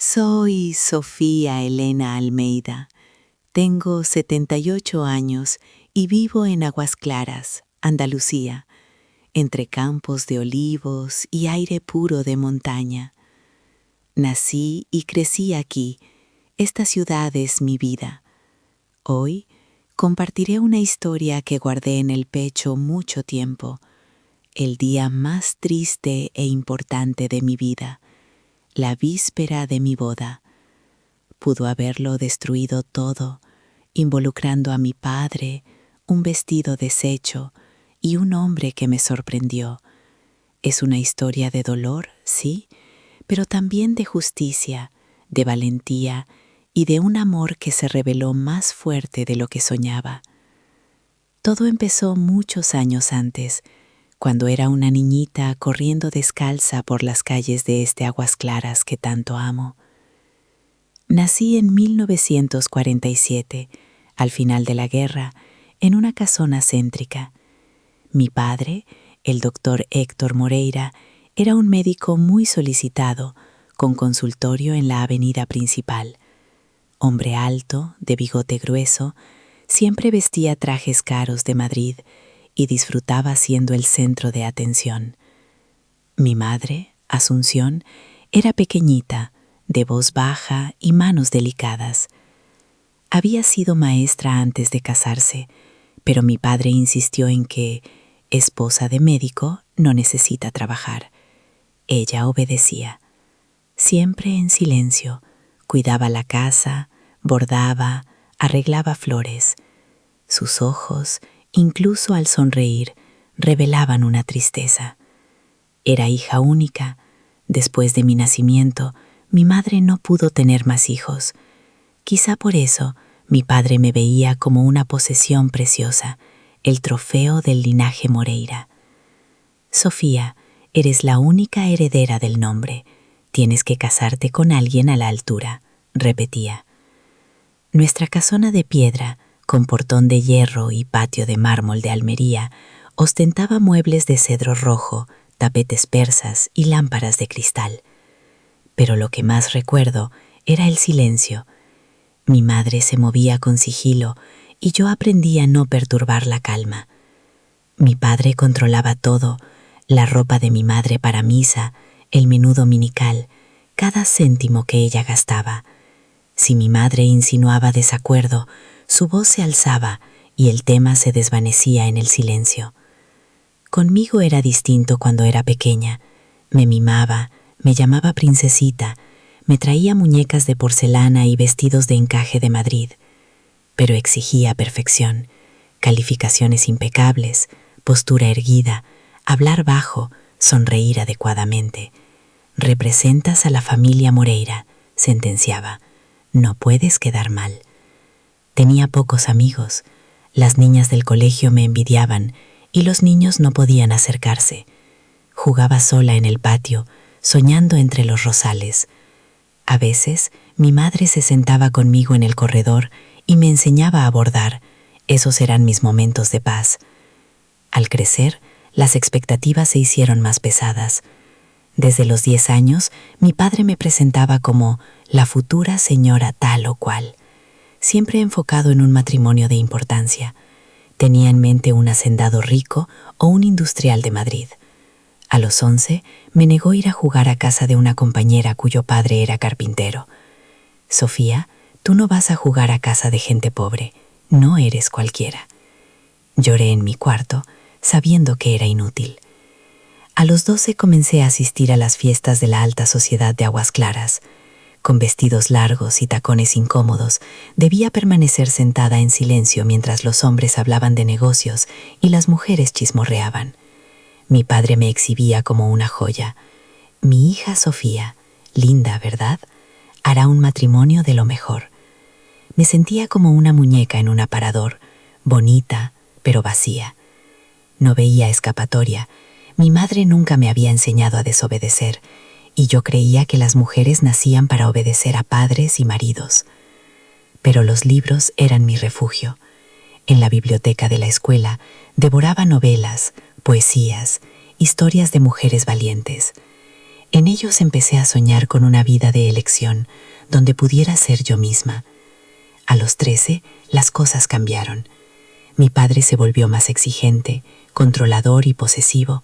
Soy Sofía Elena Almeida. Tengo 78 años y vivo en Aguas Claras, Andalucía, entre campos de olivos y aire puro de montaña. Nací y crecí aquí. Esta ciudad es mi vida. Hoy compartiré una historia que guardé en el pecho mucho tiempo, el día más triste e importante de mi vida, la víspera de mi boda. Pudo haberlo destruido todo, involucrando a mi padre, un vestido deshecho y un hombre que me sorprendió. Es una historia de dolor, sí, pero también de justicia, de valentía y de un amor que se reveló más fuerte de lo que soñaba. Todo empezó muchos años antes, cuando era una niñita corriendo descalza por las calles de este Aguas Claras que tanto amo. Nací en 1947, al final de la guerra, en una casona céntrica. Mi padre, el doctor Héctor Moreira, era un médico muy solicitado, con consultorio en la avenida principal. Hombre alto, de bigote grueso, siempre vestía trajes caros de Madrid y disfrutaba siendo el centro de atención. Mi madre, Asunción, era pequeñita, de voz baja y manos delicadas. Había sido maestra antes de casarse, pero mi padre insistió en que, esposa de médico, no necesita trabajar. Ella obedecía. Siempre en silencio, cuidaba la casa, bordaba, arreglaba flores. Sus ojos, incluso al sonreír, revelaban una tristeza. Era hija única. Después de mi nacimiento, mi madre no pudo tener más hijos. Quizá por eso mi padre me veía como una posesión preciosa, el trofeo del linaje Moreira. Sofía, eres la única heredera del nombre. Tienes que casarte con alguien a la altura, repetía. Nuestra casona de piedra, con portón de hierro y patio de mármol de Almería, ostentaba muebles de cedro rojo, tapetes persas y lámparas de cristal. Pero lo que más recuerdo era el silencio. Mi madre se movía con sigilo y yo aprendí a no perturbar la calma. Mi padre controlaba todo, la ropa de mi madre para misa, el menú dominical, cada céntimo que ella gastaba. Si mi madre insinuaba desacuerdo, su voz se alzaba y el tema se desvanecía en el silencio. Conmigo era distinto cuando era pequeña. Me mimaba, me llamaba princesita, me traía muñecas de porcelana y vestidos de encaje de Madrid, pero exigía perfección, calificaciones impecables, postura erguida, hablar bajo, sonreír adecuadamente. Representas a la familia Moreira, sentenciaba. No puedes quedar mal. Tenía pocos amigos. Las niñas del colegio me envidiaban y los niños no podían acercarse. Jugaba sola en el patio, soñando entre los rosales. A veces, mi madre se sentaba conmigo en el corredor y me enseñaba a bordar. Esos eran mis momentos de paz. Al crecer, las expectativas se hicieron más pesadas. Desde los 10 años, mi padre me presentaba como la futura señora tal o cual, siempre enfocado en un matrimonio de importancia. Tenía en mente un hacendado rico o un industrial de Madrid. A los 11, me negó ir a jugar a casa de una compañera cuyo padre era carpintero. Sofía, tú no vas a jugar a casa de gente pobre, no eres cualquiera. Lloré en mi cuarto, sabiendo que era inútil. A los 12 comencé a asistir a las fiestas de la alta sociedad de Aguas Claras. Con vestidos largos y tacones incómodos, debía permanecer sentada en silencio mientras los hombres hablaban de negocios y las mujeres chismorreaban. Mi padre me exhibía como una joya. Mi hija Sofía, linda, ¿verdad?, hará un matrimonio de lo mejor. Me sentía como una muñeca en un aparador, bonita, pero vacía. No veía escapatoria. Mi madre nunca me había enseñado a desobedecer, y yo creía que las mujeres nacían para obedecer a padres y maridos. Pero los libros eran mi refugio. En la biblioteca de la escuela devoraba novelas, poesías, historias de mujeres valientes. En ellos empecé a soñar con una vida de elección, donde pudiera ser yo misma. A los 13, las cosas cambiaron. Mi padre se volvió más exigente, controlador y posesivo.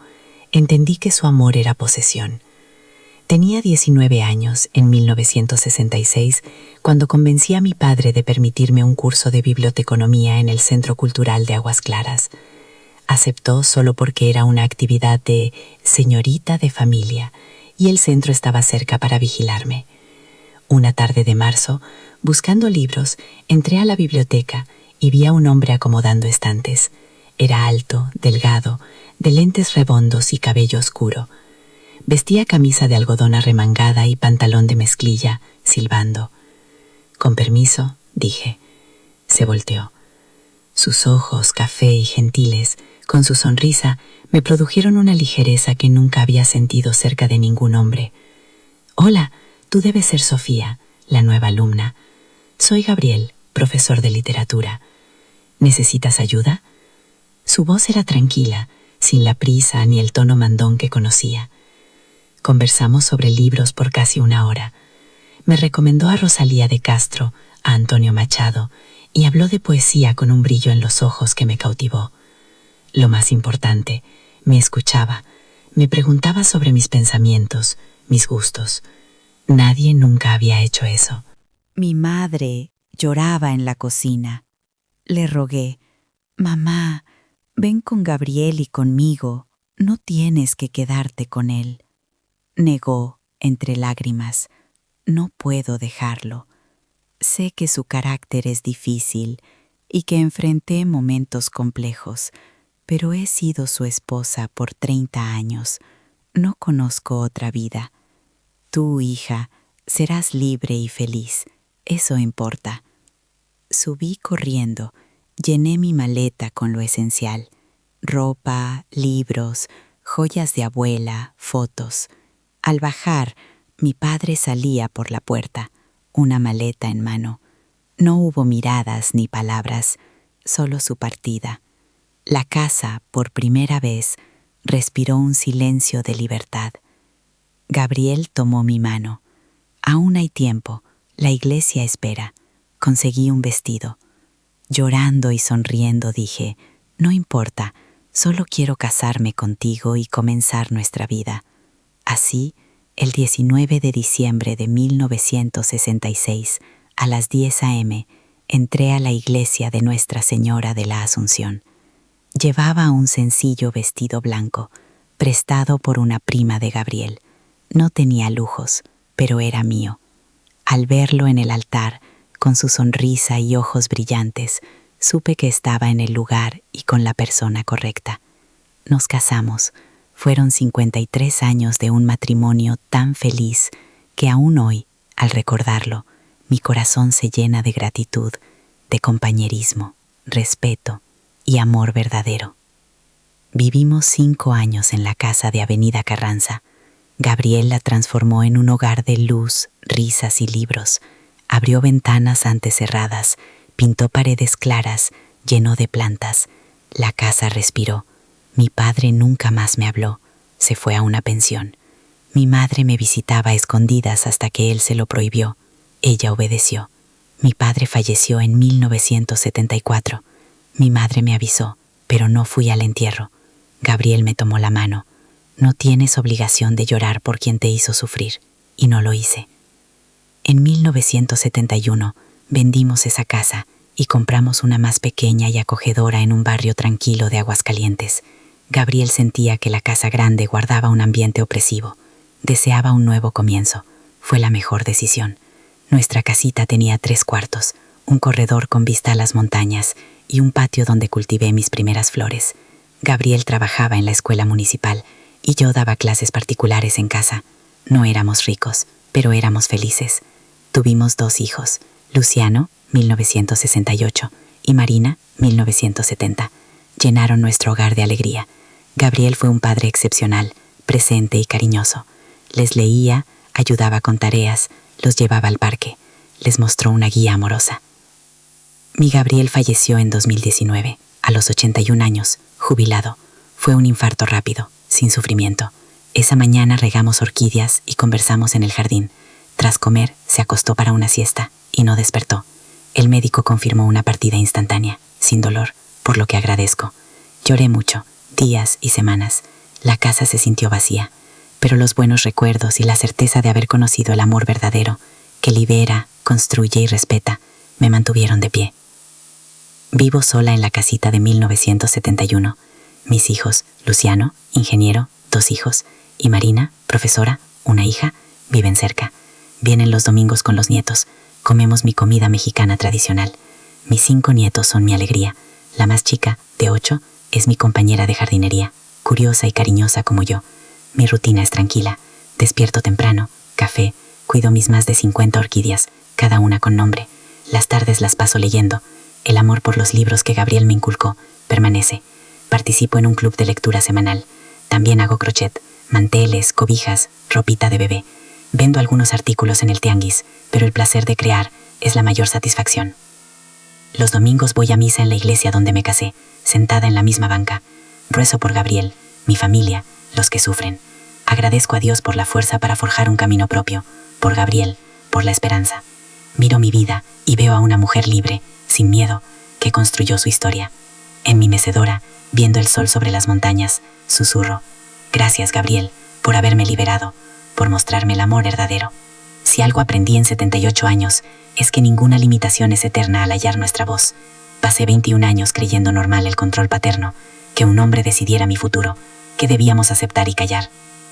Entendí que su amor era posesión. Tenía 19 años, en 1966, cuando convencí a mi padre de permitirme un curso de biblioteconomía en el Centro Cultural de Aguas Claras. Aceptó solo porque era una actividad de señorita de familia y el centro estaba cerca para vigilarme. Una tarde de marzo, buscando libros, entré a la biblioteca y vi a un hombre acomodando estantes. Era alto, delgado, de lentes redondos y cabello oscuro. Vestía camisa de algodón arremangada y pantalón de mezclilla, silbando. «Con permiso», dije. Se volteó. Sus ojos, café y gentiles, con su sonrisa, me produjeron una ligereza que nunca había sentido cerca de ningún hombre. «Hola, tú debes ser Sofía, la nueva alumna. Soy Gabriel, profesor de literatura. ¿Necesitas ayuda?» Su voz era tranquila, sin la prisa ni el tono mandón que conocía. Conversamos sobre libros por casi una hora. Me recomendó a Rosalía de Castro, a Antonio Machado, y habló de poesía con un brillo en los ojos que me cautivó. Lo más importante, me escuchaba, me preguntaba sobre mis pensamientos, mis gustos. Nadie nunca había hecho eso. Mi madre lloraba en la cocina. Le rogué: «Mamá, ven con Gabriel y conmigo, no tienes que quedarte con él». Negó, entre lágrimas: «No puedo dejarlo. Sé que su carácter es difícil y que enfrenté momentos complejos, pero he sido su esposa por 30 años. No conozco otra vida. Tú, hija, serás libre y feliz. Eso importa». Subí corriendo, llené mi maleta con lo esencial: ropa, libros, joyas de abuela, fotos. Al bajar, mi padre salía por la puerta, una maleta en mano. No hubo miradas ni palabras, solo su partida. La casa, por primera vez, respiró un silencio de libertad. Gabriel tomó mi mano. «Aún hay tiempo, la iglesia espera». Conseguí un vestido. Llorando y sonriendo dije: «No importa, solo quiero casarme contigo y comenzar nuestra vida». Así, el 19 de diciembre de 1966, a las 10 a.m., entré a la iglesia de Nuestra Señora de la Asunción. Llevaba un sencillo vestido blanco, prestado por una prima de Gabriel. No tenía lujos, pero era mío. Al verlo en el altar, con su sonrisa y ojos brillantes, supe que estaba en el lugar y con la persona correcta. Nos casamos. Fueron 53 años de un matrimonio tan feliz que aún hoy, al recordarlo, mi corazón se llena de gratitud, de compañerismo, respeto y amor verdadero. Vivimos 5 años en la casa de Avenida Carranza. Gabriel la transformó en un hogar de luz, risas y libros. Abrió ventanas antes cerradas, pintó paredes claras, llenó de plantas. La casa respiró. Mi padre nunca más me habló, se fue a una pensión. Mi madre me visitaba a escondidas hasta que él se lo prohibió. Ella obedeció. Mi padre falleció en 1974. Mi madre me avisó, pero no fui al entierro. Gabriel me tomó la mano. «No tienes obligación de llorar por quien te hizo sufrir», y no lo hice. En 1971 vendimos esa casa y compramos una más pequeña y acogedora en un barrio tranquilo de Aguascalientes. Gabriel sentía que la casa grande guardaba un ambiente opresivo. Deseaba un nuevo comienzo. Fue la mejor decisión. Nuestra casita tenía 3 cuartos, un corredor con vista a las montañas y un patio donde cultivé mis primeras flores. Gabriel trabajaba en la escuela municipal y yo daba clases particulares en casa. No éramos ricos, pero éramos felices. Tuvimos 2 hijos, Luciano, 1968, y Marina, 1970. Llenaron nuestro hogar de alegría. Gabriel fue un padre excepcional, presente y cariñoso. Les leía, ayudaba con tareas, los llevaba al parque, les mostró una guía amorosa. Mi Gabriel falleció en 2019, a los 81 años, jubilado. Fue un infarto rápido, sin sufrimiento. Esa mañana regamos orquídeas y conversamos en el jardín. Tras comer, se acostó para una siesta y no despertó. El médico confirmó una partida instantánea, sin dolor, por lo que agradezco. Lloré mucho, días y semanas. La casa se sintió vacía, pero los buenos recuerdos y la certeza de haber conocido el amor verdadero, que libera, construye y respeta, me mantuvieron de pie. Vivo sola en la casita de 1971. Mis hijos, Luciano, ingeniero, 2 hijos, y Marina, profesora, una hija, viven cerca. Vienen los domingos con los nietos. Comemos mi comida mexicana tradicional. Mis 5 nietos son mi alegría. La más chica, de 8, es mi compañera de jardinería, curiosa y cariñosa como yo. Mi rutina es tranquila. Despierto temprano, café, cuido mis más de 50 orquídeas, cada una con nombre. Las tardes las paso leyendo. El amor por los libros que Gabriel me inculcó permanece. Participo en un club de lectura semanal. También hago crochet, manteles, cobijas, ropita de bebé. Vendo algunos artículos en el tianguis, pero el placer de crear es la mayor satisfacción. Los domingos voy a misa en la iglesia donde me casé, sentada en la misma banca. Rezo por Gabriel, mi familia, los que sufren. Agradezco a Dios por la fuerza para forjar un camino propio, por Gabriel, por la esperanza. Miro mi vida y veo a una mujer libre, sin miedo, que construyó su historia. En mi mecedora, viendo el sol sobre las montañas, susurro: gracias, Gabriel, por haberme liberado, por mostrarme el amor verdadero. Si algo aprendí en 78 años, es que ninguna limitación es eterna al hallar nuestra voz. Pasé 21 años creyendo normal el control paterno, que un hombre decidiera mi futuro, que debíamos aceptar y callar.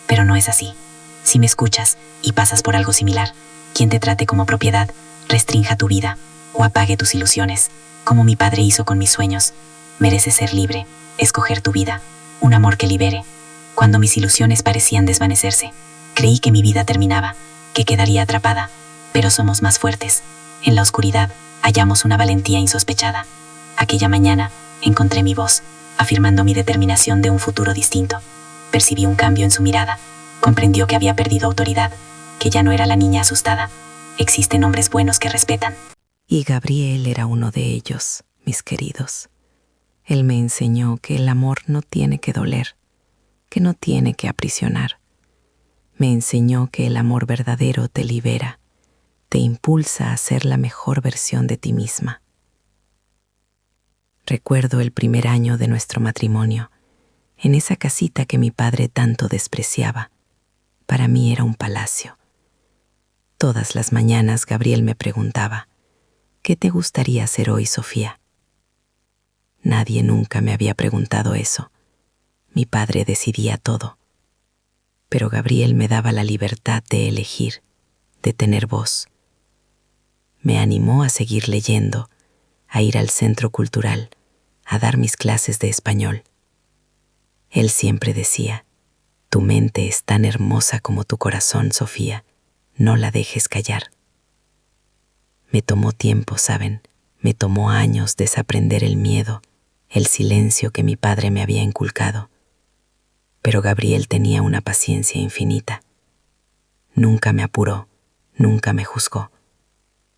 Pero no es así. Si me escuchas y pasas por algo similar, quien te trate como propiedad, restrinja tu vida o apague tus ilusiones, como mi padre hizo con mis sueños. Mereces ser libre, escoger tu vida, un amor que libere. Cuando mis ilusiones parecían desvanecerse, creí que mi vida terminaba, que quedaría atrapada, pero somos más fuertes. En la oscuridad hallamos una valentía insospechada. Aquella mañana encontré mi voz, afirmando mi determinación de un futuro distinto. Percibí un cambio en su mirada. Comprendió que había perdido autoridad, que ya no era la niña asustada. Existen hombres buenos que respetan. Y Gabriel era uno de ellos, mis queridos. Él me enseñó que el amor no tiene que doler, que no tiene que aprisionar. Me enseñó que el amor verdadero te libera, te impulsa a ser la mejor versión de ti misma. Recuerdo el primer año de nuestro matrimonio, en esa casita que mi padre tanto despreciaba. Para mí era un palacio. Todas las mañanas Gabriel me preguntaba: ¿qué te gustaría hacer hoy, Sofía? Nadie nunca me había preguntado eso. Mi padre decidía todo. Pero Gabriel me daba la libertad de elegir, de tener voz. Me animó a seguir leyendo, a ir al centro cultural, a dar mis clases de español. Él siempre decía: tu mente es tan hermosa como tu corazón, Sofía, no la dejes callar. Me tomó tiempo, ¿saben? Me tomó años desaprender el miedo, el silencio que mi padre me había inculcado. Pero Gabriel tenía una paciencia infinita. Nunca me apuró, nunca me juzgó.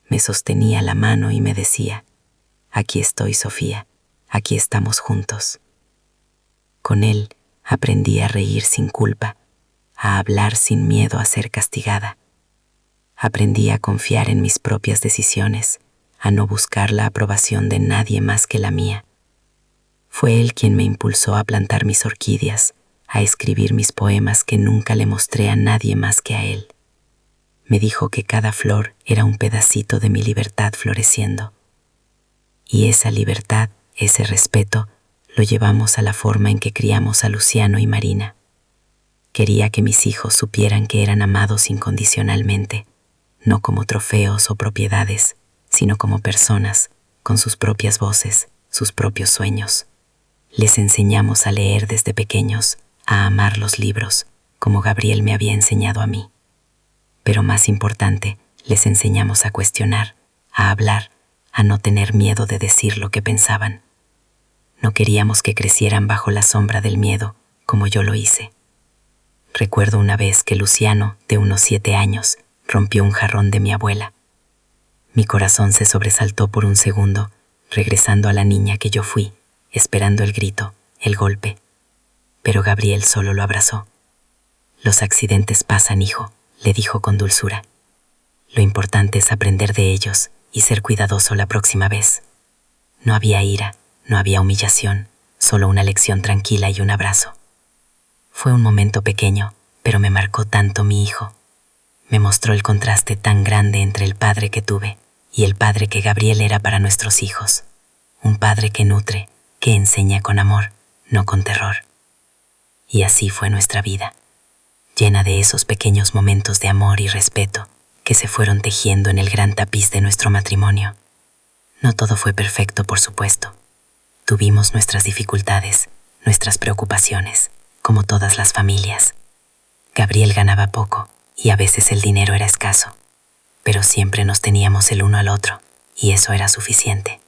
Me sostenía la mano y me decía: aquí estoy, Sofía, aquí estamos juntos. Con él aprendí a reír sin culpa, a hablar sin miedo a ser castigada. Aprendí a confiar en mis propias decisiones, a no buscar la aprobación de nadie más que la mía. Fue él quien me impulsó a plantar mis orquídeas, a escribir mis poemas que nunca le mostré a nadie más que a él. Me dijo que cada flor era un pedacito de mi libertad floreciendo. Y esa libertad, ese respeto, lo llevamos a la forma en que criamos a Luciano y Marina. Quería que mis hijos supieran que eran amados incondicionalmente, no como trofeos o propiedades, sino como personas, con sus propias voces, sus propios sueños. Les enseñamos a leer desde pequeños, a amar los libros, como Gabriel me había enseñado a mí. Pero más importante, les enseñamos a cuestionar, a hablar, a no tener miedo de decir lo que pensaban. No queríamos que crecieran bajo la sombra del miedo, como yo lo hice. Recuerdo una vez que Luciano, de unos 7 años, rompió un jarrón de mi abuela. Mi corazón se sobresaltó por un segundo, regresando a la niña que yo fui, esperando el grito, el golpe. Pero Gabriel solo lo abrazó. Los accidentes pasan, hijo, le dijo con dulzura. Lo importante es aprender de ellos y ser cuidadoso la próxima vez. No había ira, no había humillación, solo una lección tranquila y un abrazo. Fue un momento pequeño, pero me marcó tanto mi hijo. Me mostró el contraste tan grande entre el padre que tuve y el padre que Gabriel era para nuestros hijos. Un padre que nutre, que enseña con amor, no con terror. Y así fue nuestra vida, llena de esos pequeños momentos de amor y respeto que se fueron tejiendo en el gran tapiz de nuestro matrimonio. No todo fue perfecto, por supuesto. Tuvimos nuestras dificultades, nuestras preocupaciones, como todas las familias. Gabriel ganaba poco y a veces el dinero era escaso, pero siempre nos teníamos el uno al otro y eso era suficiente.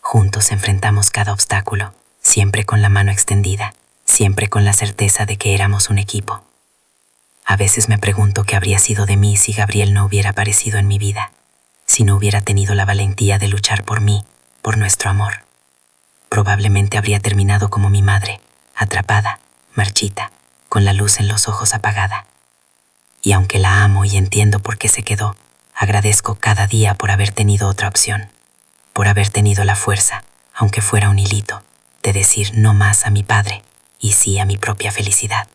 Juntos enfrentamos cada obstáculo, siempre con la mano extendida, siempre con la certeza de que éramos un equipo. A veces me pregunto qué habría sido de mí si Gabriel no hubiera aparecido en mi vida, si no hubiera tenido la valentía de luchar por mí, por nuestro amor. Probablemente habría terminado como mi madre, atrapada, marchita, con la luz en los ojos apagada. Y aunque la amo y entiendo por qué se quedó, agradezco cada día por haber tenido otra opción, por haber tenido la fuerza, aunque fuera un hilito, de decir no más a mi padre y sí a mi propia felicidad.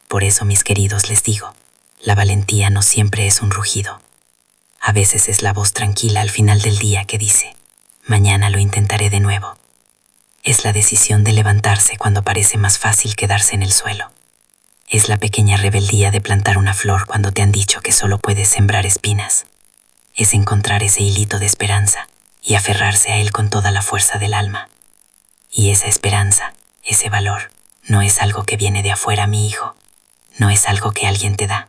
Por eso, mis queridos, les digo, la valentía no siempre es un rugido. A veces es la voz tranquila al final del día que dice, mañana lo intentaré de nuevo. Es la decisión de levantarse cuando parece más fácil quedarse en el suelo. Es la pequeña rebeldía de plantar una flor cuando te han dicho que solo puedes sembrar espinas. Es encontrar ese hilito de esperanza y aferrarse a él con toda la fuerza del alma. Y esa esperanza, ese valor, no es algo que viene de afuera, mi hijo. No es algo que alguien te da.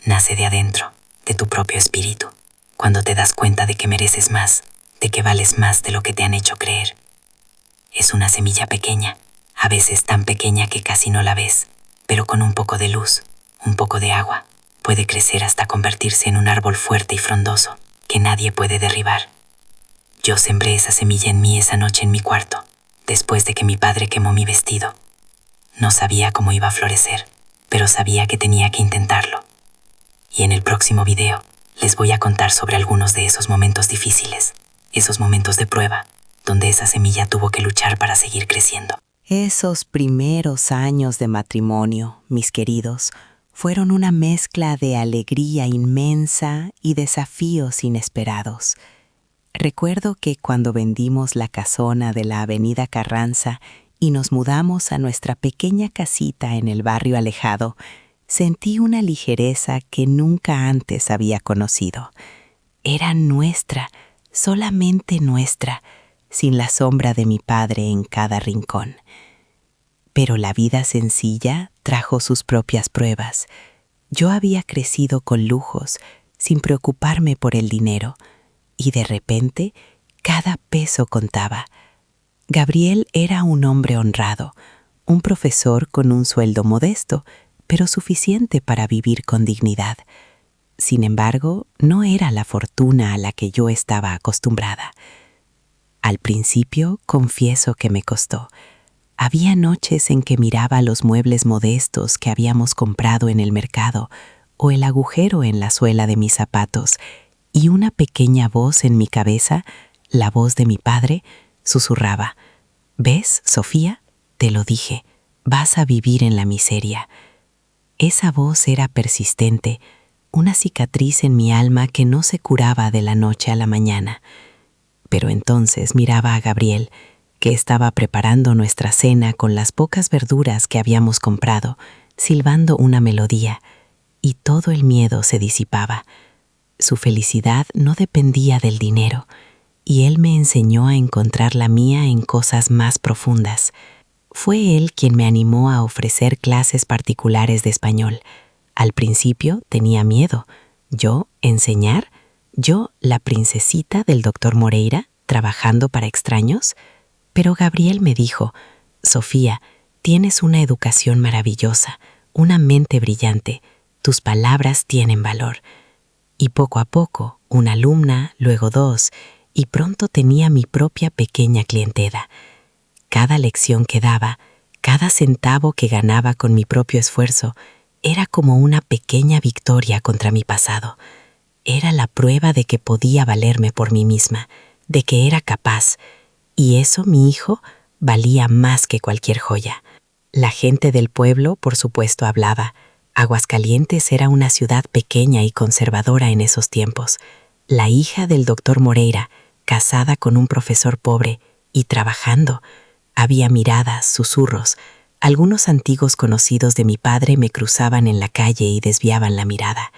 Nace de adentro, de tu propio espíritu, cuando te das cuenta de que mereces más, de que vales más de lo que te han hecho creer. Es una semilla pequeña, a veces tan pequeña que casi no la ves, pero con un poco de luz, un poco de agua, puede crecer hasta convertirse en un árbol fuerte y frondoso que nadie puede derribar. Yo sembré esa semilla en mí esa noche en mi cuarto, después de que mi padre quemó mi vestido. No sabía cómo iba a florecer, pero sabía que tenía que intentarlo. Y en el próximo video les voy a contar sobre algunos de esos momentos difíciles, esos momentos de prueba, donde esa semilla tuvo que luchar para seguir creciendo. Esos primeros años de matrimonio, mis queridos, fueron una mezcla de alegría inmensa y desafíos inesperados. Recuerdo que cuando vendimos la casona de la Avenida Carranza y nos mudamos a nuestra pequeña casita en el barrio alejado, sentí una ligereza que nunca antes había conocido. Era nuestra, solamente nuestra, sin la sombra de mi padre en cada rincón. Pero la vida sencilla trajo sus propias pruebas. Yo había crecido con lujos, sin preocuparme por el dinero, y de repente cada peso contaba. Gabriel era un hombre honrado, un profesor con un sueldo modesto, pero suficiente para vivir con dignidad. Sin embargo, no era la fortuna a la que yo estaba acostumbrada. Al principio, confieso que me costó. Había noches en que miraba los muebles modestos que habíamos comprado en el mercado o el agujero en la suela de mis zapatos, y una pequeña voz en mi cabeza, la voz de mi padre, susurraba: «¿Ves, Sofía? Te lo dije, vas a vivir en la miseria». Esa voz era persistente, una cicatriz en mi alma que no se curaba de la noche a la mañana. Pero entonces miraba a Gabriel, que estaba preparando nuestra cena con las pocas verduras que habíamos comprado, silbando una melodía, y todo el miedo se disipaba. Su felicidad no dependía del dinero, y él me enseñó a encontrar la mía en cosas más profundas. Fue él quien me animó a ofrecer clases particulares de español. Al principio tenía miedo. ¿Yo enseñar? ¿Yo, la princesita del doctor Moreira, trabajando para extraños? Pero Gabriel me dijo: «Sofía, tienes una educación maravillosa, una mente brillante, tus palabras tienen valor». Y poco a poco, una alumna, luego dos, y pronto tenía mi propia pequeña clientela. Cada lección que daba, cada centavo que ganaba con mi propio esfuerzo, Era como una pequeña victoria contra mi pasado. Era la prueba de que podía valerme por mí misma, de que era capaz, y eso, mi hijo, valía más que cualquier joya. La gente del pueblo, por supuesto, hablaba. Aguascalientes era una ciudad pequeña y conservadora en esos tiempos. La hija del doctor Moreira, casada con un profesor pobre y trabajando. Había miradas, susurros. Algunos antiguos conocidos de mi padre me cruzaban en la calle y desviaban la mirada.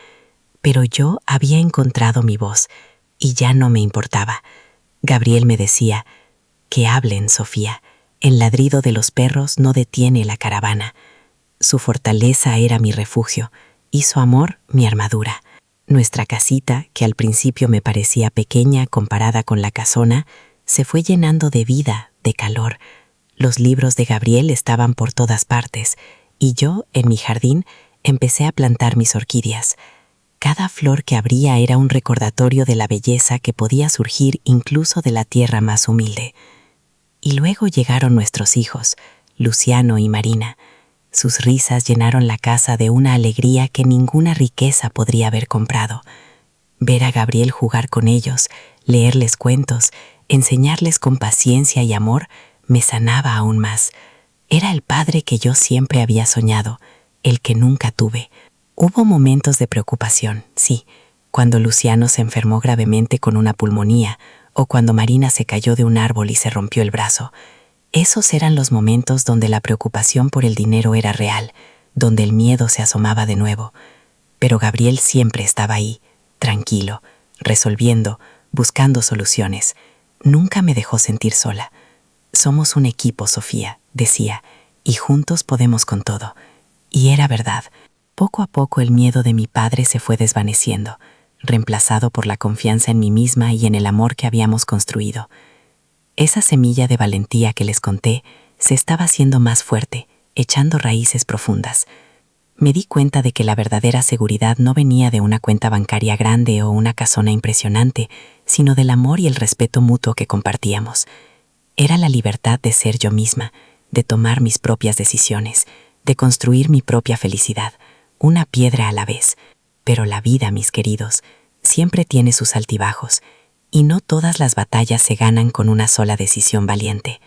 Pero yo había encontrado mi voz y ya no me importaba. Gabriel me decía, que hablen, Sofía. El ladrido de los perros no detiene la caravana. Su fortaleza era mi refugio y su amor mi armadura. Nuestra casita, que al principio me parecía pequeña comparada con la casona, se fue llenando de vida, de calor. Los libros de Gabriel estaban por todas partes y yo, en mi jardín, empecé a plantar mis orquídeas. Cada flor que abría era un recordatorio de la belleza que podía surgir incluso de la tierra más humilde. Y luego llegaron nuestros hijos, Luciano y Marina. Sus risas llenaron la casa de una alegría que ninguna riqueza podría haber comprado. Ver a Gabriel jugar con ellos, leerles cuentos, enseñarles con paciencia y amor, me sanaba aún más. Era el padre que yo siempre había soñado, el que nunca tuve. Hubo momentos de preocupación, sí, cuando Luciano se enfermó gravemente con una pulmonía o cuando Marina se cayó de un árbol y se rompió el brazo. Esos eran los momentos donde la preocupación por el dinero era real, donde el miedo se asomaba de nuevo. Pero Gabriel siempre estaba ahí, tranquilo, resolviendo, buscando soluciones. Nunca me dejó sentir sola. Somos un equipo, Sofía, decía, y juntos podemos con todo. Y era verdad. Poco a poco el miedo de mi padre se fue desvaneciendo, reemplazado por la confianza en mí misma y en el amor que habíamos construido. Esa semilla de valentía que les conté se estaba haciendo más fuerte, echando raíces profundas. Me di cuenta de que la verdadera seguridad no venía de una cuenta bancaria grande o una casona impresionante, sino del amor y el respeto mutuo que compartíamos. Era la libertad de ser yo misma, de tomar mis propias decisiones, de construir mi propia felicidad, una piedra a la vez. Pero la vida, mis queridos, siempre tiene sus altibajos, y no todas las batallas se ganan con una sola decisión valiente.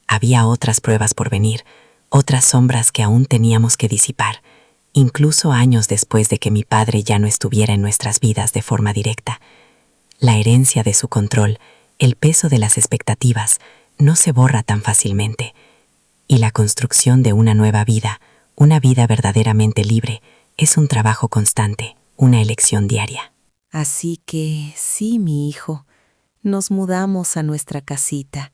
Había otras pruebas por venir, otras sombras que aún teníamos que disipar, incluso años después de que mi padre ya no estuviera en nuestras vidas de forma directa. La herencia de su control, el peso de las expectativas, no se borra tan fácilmente. Y la construcción de una nueva vida, una vida verdaderamente libre, es un trabajo constante, una elección diaria. Así que, sí, mi hijo, nos mudamos a nuestra casita,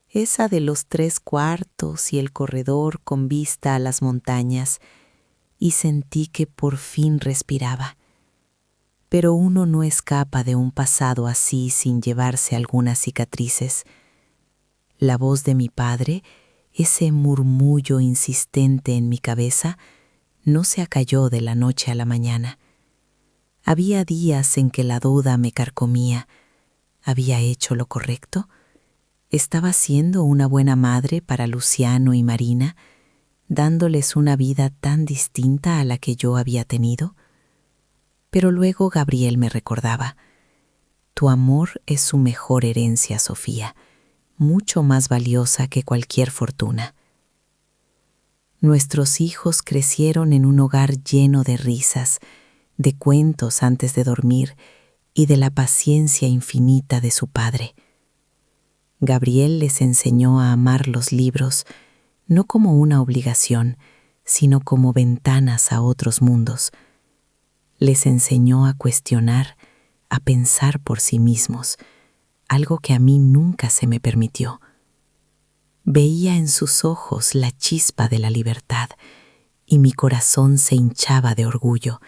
esa de los 3 cuartos y el corredor con vista a las montañas, y sentí que por fin respiraba. Pero uno no escapa de un pasado así sin llevarse algunas cicatrices. La voz de mi padre, ese murmullo insistente en mi cabeza, no se acalló de la noche a la mañana. Había días en que la duda me carcomía. ¿Había hecho lo correcto? ¿Estaba siendo una buena madre para Luciano y Marina, dándoles una vida tan distinta a la que yo había tenido? Pero luego Gabriel me recordaba: tu amor es su mejor herencia, Sofía, mucho más valiosa que cualquier fortuna. Nuestros hijos crecieron en un hogar lleno de risas, de cuentos antes de dormir y de la paciencia infinita de su padre. Gabriel les enseñó a amar los libros, no como una obligación, sino como ventanas a otros mundos. Les enseñó a cuestionar, a pensar por sí mismos, algo que a mí nunca se me permitió. Veía en sus ojos la chispa de la libertad y mi corazón se hinchaba de orgullo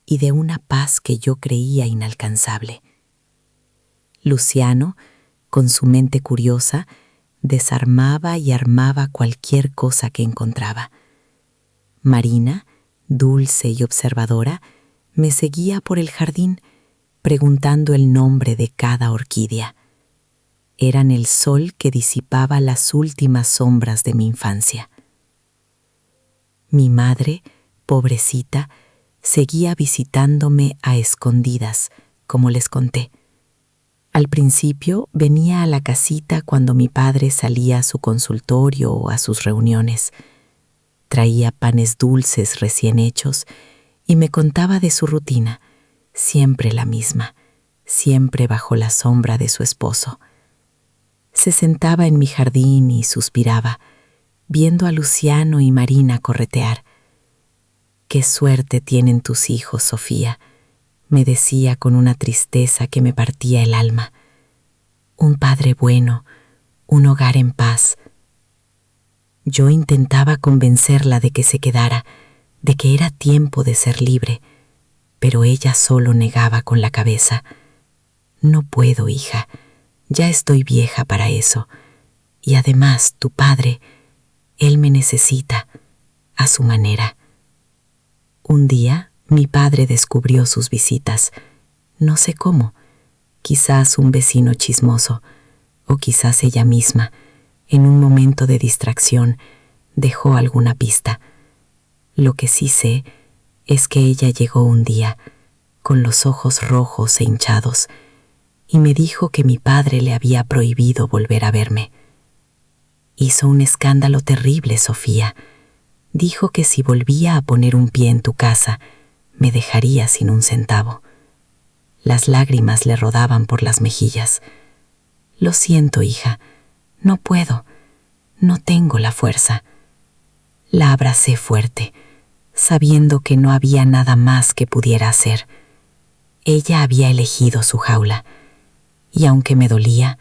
y de una paz que yo creía inalcanzable. Luciano, con su mente curiosa, desarmaba y armaba cualquier cosa que encontraba. Marina, dulce y observadora, me seguía por el jardín, preguntando el nombre de cada orquídea. Eran el sol que disipaba las últimas sombras de mi infancia. Mi madre, pobrecita, seguía visitándome a escondidas, como les conté. Al principio venía a la casita cuando mi padre salía a su consultorio o a sus reuniones. Traía panes dulces recién hechos y me contaba de su rutina, siempre la misma, siempre bajo la sombra de su esposo. Se sentaba en mi jardín y suspiraba, viendo a Luciano y Marina corretear. «Qué suerte tienen tus hijos, Sofía», me decía con una tristeza que me partía el alma. «Un padre bueno, un hogar en paz». Yo intentaba convencerla de que se quedara, de que era tiempo de ser libre, pero ella solo negaba con la cabeza. «No puedo, hija, ya estoy vieja para eso. Y además, tu padre, él me necesita, a su manera». Un día, mi padre descubrió sus visitas. No sé cómo, quizás un vecino chismoso, o quizás ella misma, en un momento de distracción, dejó alguna pista. Lo que sí sé es que ella llegó un día, con los ojos rojos e hinchados, y me dijo que mi padre le había prohibido volver a verme. Hizo un escándalo terrible, Sofía. Dijo que si volvía a poner un pie en tu casa, me dejaría sin un centavo. Las lágrimas le rodaban por las mejillas. «Lo siento, hija, no puedo, no tengo la fuerza». La abracé fuerte, sabiendo que no había nada más que pudiera hacer. Ella había elegido su jaula, y aunque me dolía,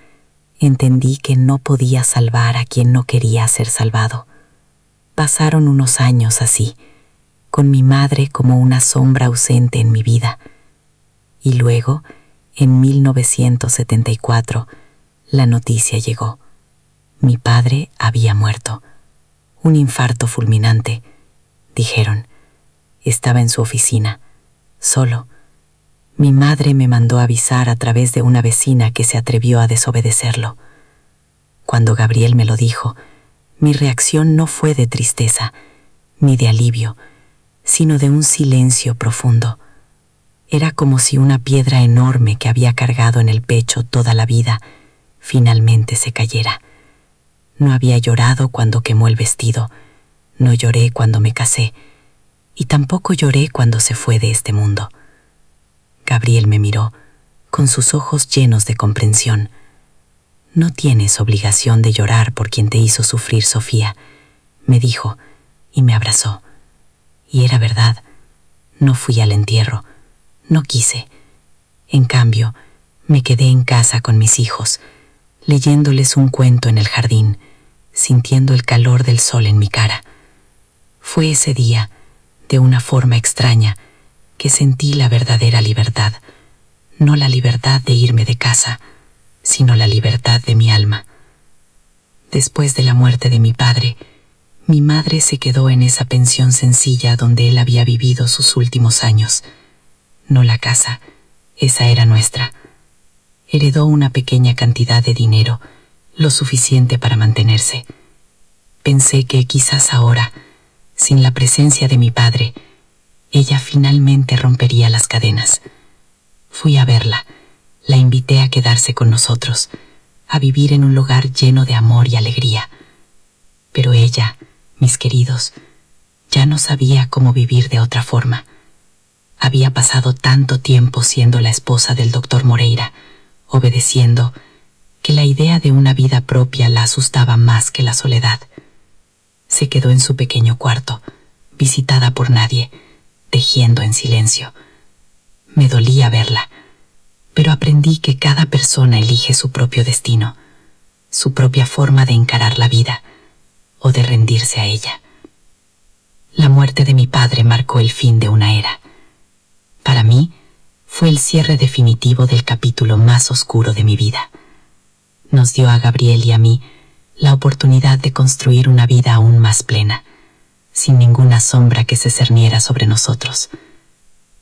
entendí que no podía salvar a quien no quería ser salvado. Pasaron unos años así, con mi madre como una sombra ausente en mi vida. Y luego, en 1974, la noticia llegó. Mi padre había muerto. Un infarto fulminante, dijeron. Estaba en su oficina, solo. Mi madre me mandó avisar a través de una vecina que se atrevió a desobedecerlo. Cuando Gabriel me lo dijo, mi reacción no fue de tristeza, ni de alivio, sino de un silencio profundo. Era como si una piedra enorme que había cargado en el pecho toda la vida finalmente se cayera. No había llorado cuando quemó el vestido, no lloré cuando me casé, y tampoco lloré cuando se fue de este mundo. Gabriel me miró, con sus ojos llenos de comprensión. «No tienes obligación de llorar por quien te hizo sufrir, Sofía», me dijo, y me abrazó. Y era verdad, no fui al entierro, no quise. En cambio, me quedé en casa con mis hijos, leyéndoles un cuento en el jardín, sintiendo el calor del sol en mi cara. Fue ese día, de una forma extraña, que sentí la verdadera libertad, no la libertad de irme de casa, sino la libertad de mi alma. Después de la muerte de mi padre, mi madre se quedó en esa pensión sencilla donde él había vivido sus últimos años. No la casa, esa era nuestra. Heredó una pequeña cantidad de dinero, lo suficiente para mantenerse. Pensé que quizás ahora, sin la presencia de mi padre, ella finalmente rompería las cadenas. Fui a verla. La invité a quedarse con nosotros, a vivir en un lugar lleno de amor y alegría. Pero ella, mis queridos, ya no sabía cómo vivir de otra forma. Había pasado tanto tiempo siendo la esposa del doctor Moreira, obedeciendo, que la idea de una vida propia la asustaba más que la soledad. Se quedó en su pequeño cuarto, visitada por nadie, tejiendo en silencio. Me dolía verla, pero aprendí que cada persona elige su propio destino, su propia forma de encarar la vida o de rendirse a ella. La muerte de mi padre marcó el fin de una era. Para mí, fue el cierre definitivo del capítulo más oscuro de mi vida. Nos dio a Gabriel y a mí la oportunidad de construir una vida aún más plena, sin ninguna sombra que se cerniera sobre nosotros.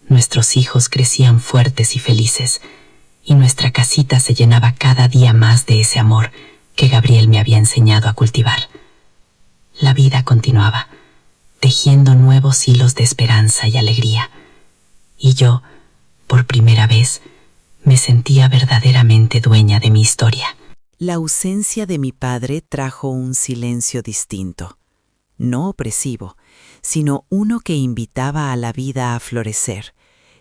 Nuestros hijos crecían fuertes y felices, y nuestra casita se llenaba cada día más de ese amor que Gabriel me había enseñado a cultivar. La vida continuaba, tejiendo nuevos hilos de esperanza y alegría. Y yo, por primera vez, me sentía verdaderamente dueña de mi historia. La ausencia de mi padre trajo un silencio distinto, no opresivo, sino uno que invitaba a la vida a florecer,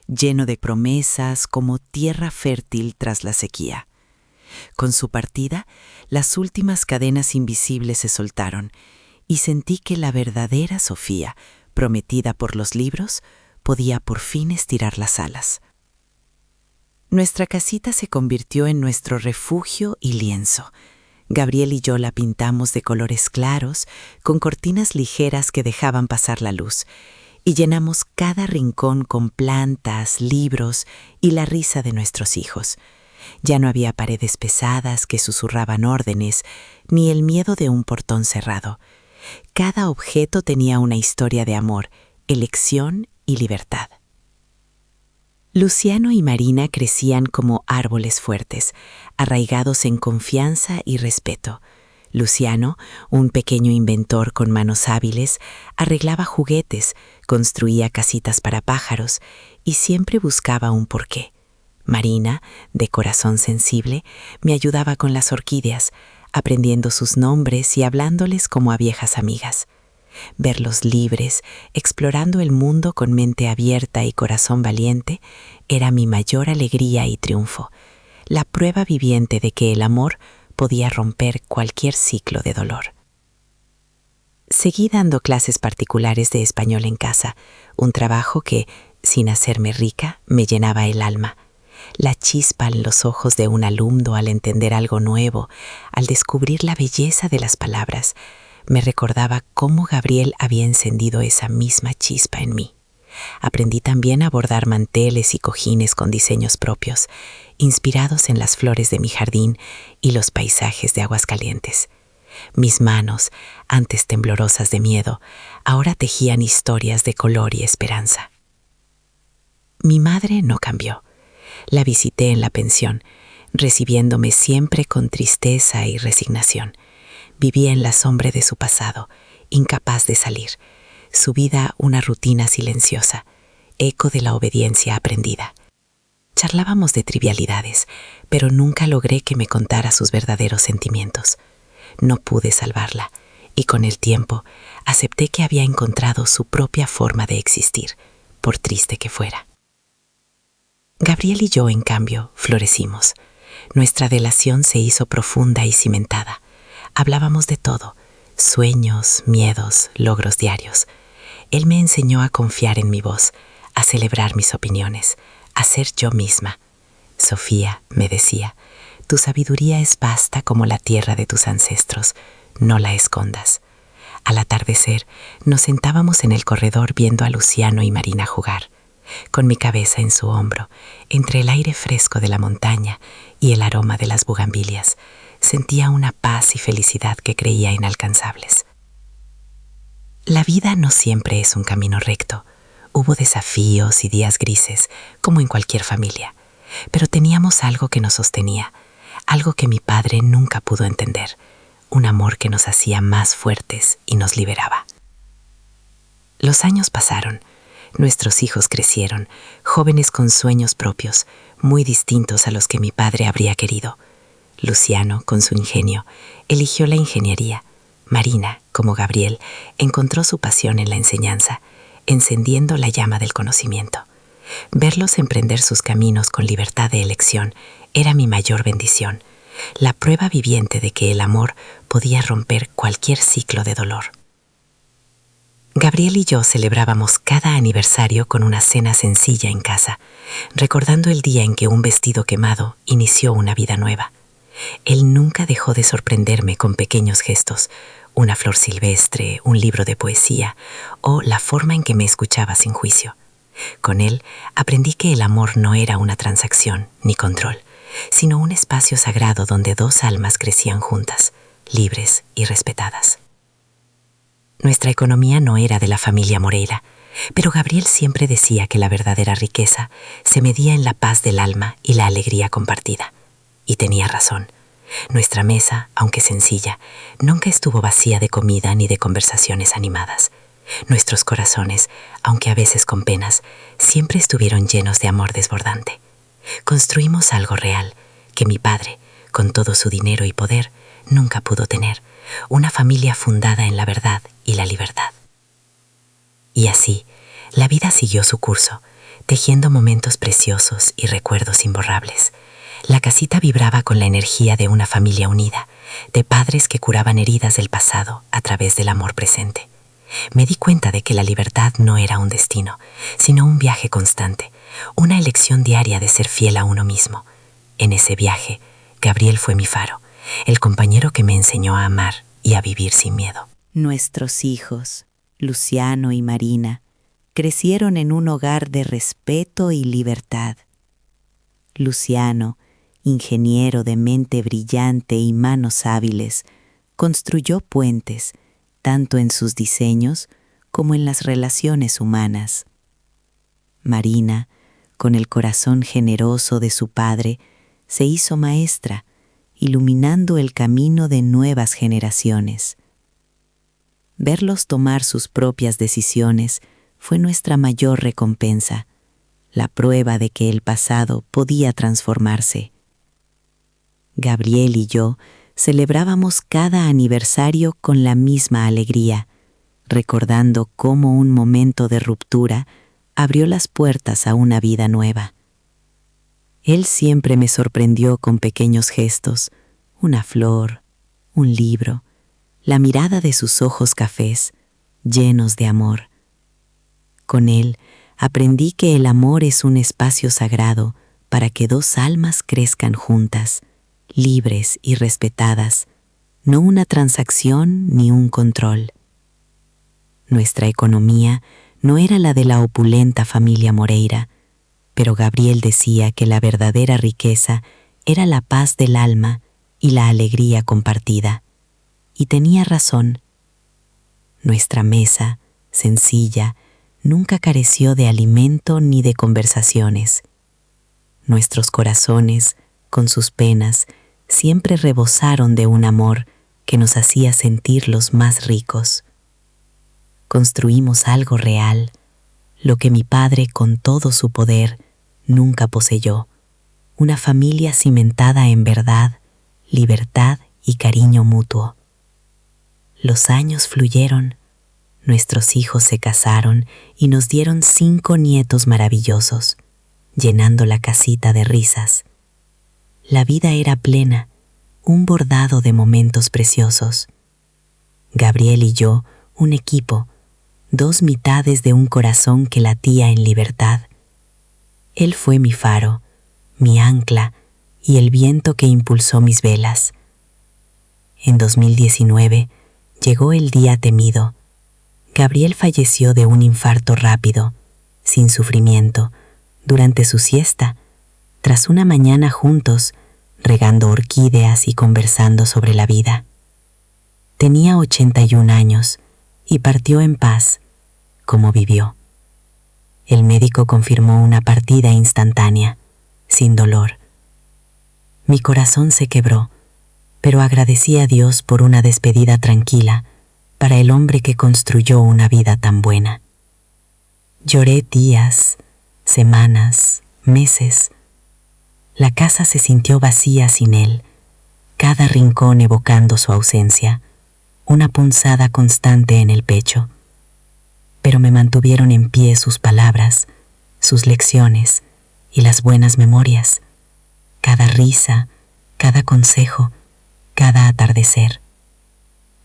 lleno de promesas como tierra fértil tras la sequía. Con su partida, las últimas cadenas invisibles se soltaron y sentí que la verdadera Sofía, prometida por los libros, podía por fin estirar las alas. Nuestra casita se convirtió en nuestro refugio y lienzo. Gabriel y yo la pintamos de colores claros, con cortinas ligeras que dejaban pasar la luz, y llenamos cada rincón con plantas, libros y la risa de nuestros hijos. Ya no había paredes pesadas que susurraban órdenes, ni el miedo de un portón cerrado. Cada objeto tenía una historia de amor, elección y libertad. Luciano y Marina crecían como árboles fuertes, arraigados en confianza y respeto. Luciano, un pequeño inventor con manos hábiles, arreglaba juguetes, construía casitas para pájaros y siempre buscaba un porqué. Marina, de corazón sensible, me ayudaba con las orquídeas, aprendiendo sus nombres y hablándoles como a viejas amigas. Verlos libres, explorando el mundo con mente abierta y corazón valiente, era mi mayor alegría y triunfo, la prueba viviente de que el amor podía romper cualquier ciclo de dolor. Seguí dando clases particulares de español en casa, un trabajo que, sin hacerme rica, me llenaba el alma. La chispa en los ojos de un alumno al entender algo nuevo, al descubrir la belleza de las palabras, me recordaba cómo Gabriel había encendido esa misma chispa en mí. Aprendí también a bordar manteles y cojines con diseños propios, inspirados en las flores de mi jardín y los paisajes de Aguascalientes. Mis manos, antes temblorosas de miedo, ahora tejían historias de color y esperanza. Mi madre no cambió. La visité en la pensión, recibiéndome siempre con tristeza y resignación. Vivía en la sombra de su pasado, incapaz de salir, su vida una rutina silenciosa, eco de la obediencia aprendida. Charlábamos de trivialidades, pero nunca logré que me contara sus verdaderos sentimientos. No pude salvarla, y con el tiempo acepté que había encontrado su propia forma de existir, por triste que fuera. Gabriel y yo, en cambio, florecimos. Nuestra relación se hizo profunda y cimentada. Hablábamos de todo, sueños, miedos, logros diarios. Él me enseñó a confiar en mi voz, a celebrar mis opiniones, a ser yo misma. Sofía, me decía, tu sabiduría es vasta como la tierra de tus ancestros, no la escondas. Al atardecer, nos sentábamos en el corredor viendo a Luciano y Marina jugar. Con mi cabeza en su hombro, entre el aire fresco de la montaña y el aroma de las bugambilias, sentía una paz y felicidad que creía inalcanzables. La vida no siempre es un camino recto. Hubo desafíos y días grises, como en cualquier familia, pero teníamos algo que nos sostenía, algo que mi padre nunca pudo entender, un amor que nos hacía más fuertes y nos liberaba. Los años pasaron. Nuestros hijos crecieron, jóvenes con sueños propios, muy distintos a los que mi padre habría querido. Luciano, con su ingenio, eligió la ingeniería. Marina, como Gabriel, encontró su pasión en la enseñanza, encendiendo la llama del conocimiento. Verlos emprender sus caminos con libertad de elección era mi mayor bendición, la prueba viviente de que el amor podía romper cualquier ciclo de dolor. Gabriel y yo celebrábamos cada aniversario con una cena sencilla en casa, recordando el día en que un vestido quemado inició una vida nueva. Él nunca dejó de sorprenderme con pequeños gestos, una flor silvestre, un libro de poesía o la forma en que me escuchaba sin juicio. Con él aprendí que el amor no era una transacción ni control, sino un espacio sagrado donde dos almas crecían juntas, libres y respetadas. Nuestra economía no era de la familia Moreira, pero Gabriel siempre decía que la verdadera riqueza se medía en la paz del alma y la alegría compartida. Y tenía razón. Nuestra mesa, aunque sencilla, nunca estuvo vacía de comida ni de conversaciones animadas. Nuestros corazones, aunque a veces con penas, siempre estuvieron llenos de amor desbordante. Construimos algo real que mi padre, con todo su dinero y poder, nunca pudo tener, una familia fundada en la verdad y la libertad. Y así, la vida siguió su curso, tejiendo momentos preciosos y recuerdos imborrables. La casita vibraba con la energía de una familia unida, de padres que curaban heridas del pasado a través del amor presente. Me di cuenta de que la libertad no era un destino, sino un viaje constante, una elección diaria de ser fiel a uno mismo. En ese viaje, Gabriel fue mi faro, el compañero que me enseñó a amar y a vivir sin miedo. Nuestros hijos, Luciano y Marina, crecieron en un hogar de respeto y libertad. Luciano, ingeniero de mente brillante y manos hábiles, construyó puentes, tanto en sus diseños como en las relaciones humanas. Marina, con el corazón generoso de su padre, se hizo maestra, iluminando el camino de nuevas generaciones. Verlos tomar sus propias decisiones fue nuestra mayor recompensa, la prueba de que el pasado podía transformarse. Gabriel y yo celebrábamos cada aniversario con la misma alegría, recordando cómo un momento de ruptura abrió las puertas a una vida nueva. Él siempre me sorprendió con pequeños gestos, una flor, un libro, la mirada de sus ojos cafés, llenos de amor. Con él aprendí que el amor es un espacio sagrado para que dos almas crezcan juntas, libres y respetadas, no una transacción ni un control. Nuestra economía no era la de la opulenta familia Moreira, pero Gabriel decía que la verdadera riqueza era la paz del alma y la alegría compartida. Y tenía razón. Nuestra mesa, sencilla, nunca careció de alimento ni de conversaciones. Nuestros corazones, con sus penas, siempre rebosaron de un amor que nos hacía sentirlos más ricos. Construimos algo real, lo que mi padre con todo su poder nunca poseyó, una familia cimentada en verdad, libertad y cariño mutuo. Los años fluyeron, nuestros hijos se casaron y nos dieron 5 nietos maravillosos, llenando la casita de risas. La vida era plena, un bordado de momentos preciosos. Gabriel y yo, un equipo, 2 mitades de un corazón que latía en libertad. Él fue mi faro, mi ancla y el viento que impulsó mis velas. En 2019 llegó el día temido. Gabriel falleció de un infarto rápido, sin sufrimiento, durante su siesta, tras una mañana juntos, regando orquídeas y conversando sobre la vida. Tenía 81 años y partió en paz, como vivió. El médico confirmó una partida instantánea, sin dolor. Mi corazón se quebró, pero agradecí a Dios por una despedida tranquila para el hombre que construyó una vida tan buena. Lloré días, semanas, meses. La casa se sintió vacía sin él, cada rincón evocando su ausencia, una punzada constante en el pecho. Pero me mantuvieron en pie sus palabras, sus lecciones y las buenas memorias, cada risa, cada consejo, cada atardecer.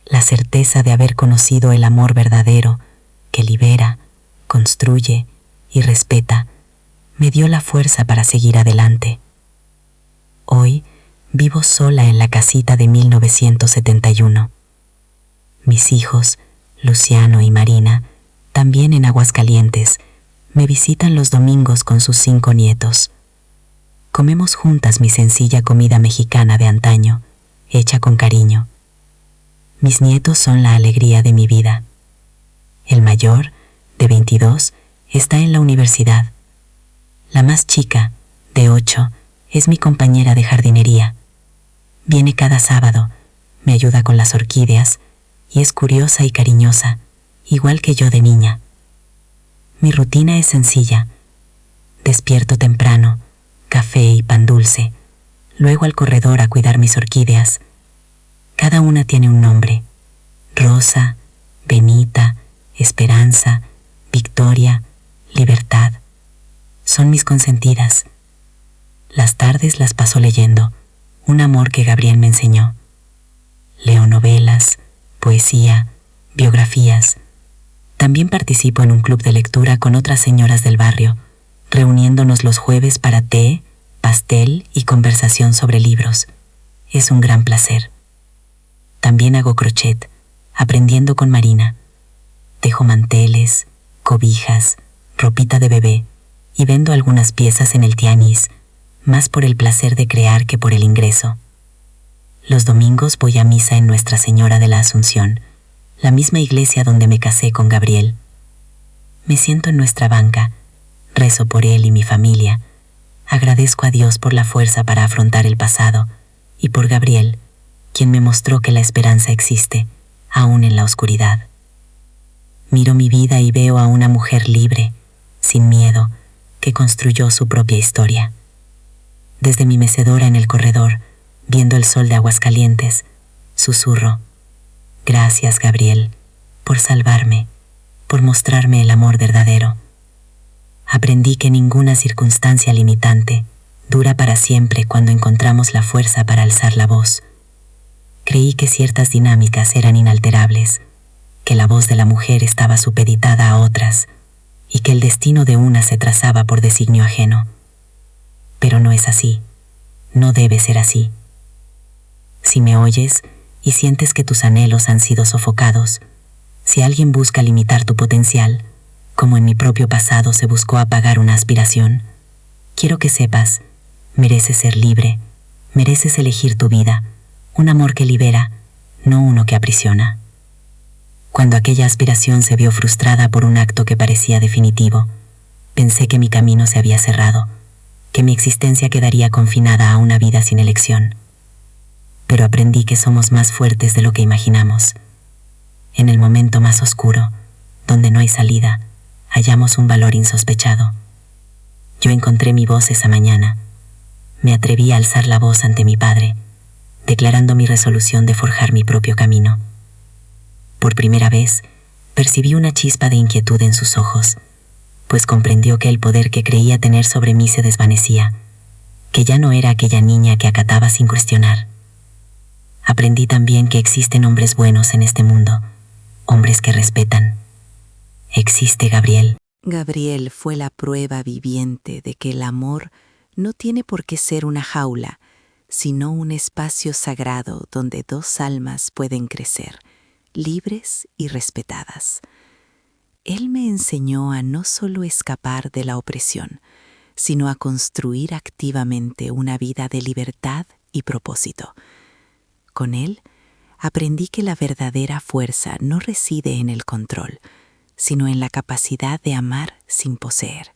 La certeza de haber conocido el amor verdadero que libera, construye y respeta me dio la fuerza para seguir adelante. Hoy vivo sola en la casita de 1971. Mis hijos, Luciano y Marina, también en Aguascalientes, me visitan los domingos con sus 5 nietos. Comemos juntas mi sencilla comida mexicana de antaño, hecha con cariño. Mis nietos son la alegría de mi vida. El mayor, de 22, está en la universidad. La más chica, de 8, es mi compañera de jardinería. Viene cada sábado, me ayuda con las orquídeas y es curiosa y cariñosa, igual que yo de niña. Mi rutina es sencilla. Despierto temprano, café y pan dulce, luego al corredor a cuidar mis orquídeas. Cada una tiene un nombre: Rosa, Benita, Esperanza, Victoria, Libertad. Son mis consentidas. Las tardes las paso leyendo un amor que Gabriel me enseñó. Leo novelas, poesía, biografías. También participo en un club de lectura con otras señoras del barrio, reuniéndonos los jueves para té, pastel y conversación sobre libros. Es un gran placer. También hago crochet, aprendiendo con Marina. Tejo manteles, cobijas, ropita de bebé y vendo algunas piezas en el tianguis, más por el placer de crear que por el ingreso. Los domingos voy a misa en Nuestra Señora de la Asunción, la misma iglesia donde me casé con Gabriel. Me siento en nuestra banca, rezo por él y mi familia, agradezco a Dios por la fuerza para afrontar el pasado y por Gabriel, quien me mostró que la esperanza existe, aún en la oscuridad. Miro mi vida y veo a una mujer libre, sin miedo, que construyó su propia historia. Desde mi mecedora en el corredor, viendo el sol de Aguascalientes, susurro: gracias, Gabriel, por salvarme, por mostrarme el amor verdadero. Aprendí que ninguna circunstancia limitante dura para siempre cuando encontramos la fuerza para alzar la voz. Creí que ciertas dinámicas eran inalterables, que la voz de la mujer estaba supeditada a otras y que el destino de una se trazaba por designio ajeno. Pero no es así, no debe ser así. Si me oyes y sientes que tus anhelos han sido sofocados, si alguien busca limitar tu potencial, como en mi propio pasado se buscó apagar una aspiración, quiero que sepas, mereces ser libre, mereces elegir tu vida, un amor que libera, no uno que aprisiona. Cuando aquella aspiración se vio frustrada por un acto que parecía definitivo, pensé que mi camino se había cerrado, que mi existencia quedaría confinada a una vida sin elección. Pero aprendí que somos más fuertes de lo que imaginamos. En el momento más oscuro, donde no hay salida, hallamos un valor insospechado. Yo encontré mi voz esa mañana. Me atreví a alzar la voz ante mi padre, declarando mi resolución de forjar mi propio camino. Por primera vez, percibí una chispa de inquietud en sus ojos, pues comprendió que el poder que creía tener sobre mí se desvanecía, que ya no era aquella niña que acataba sin cuestionar. Aprendí también que existen hombres buenos en este mundo, hombres que respetan. Existe Gabriel. Gabriel fue la prueba viviente de que el amor no tiene por qué ser una jaula, sino un espacio sagrado donde dos almas pueden crecer, libres y respetadas. Él me enseñó a no solo escapar de la opresión, sino a construir activamente una vida de libertad y propósito. Con él, aprendí que la verdadera fuerza no reside en el control, sino en la capacidad de amar sin poseer.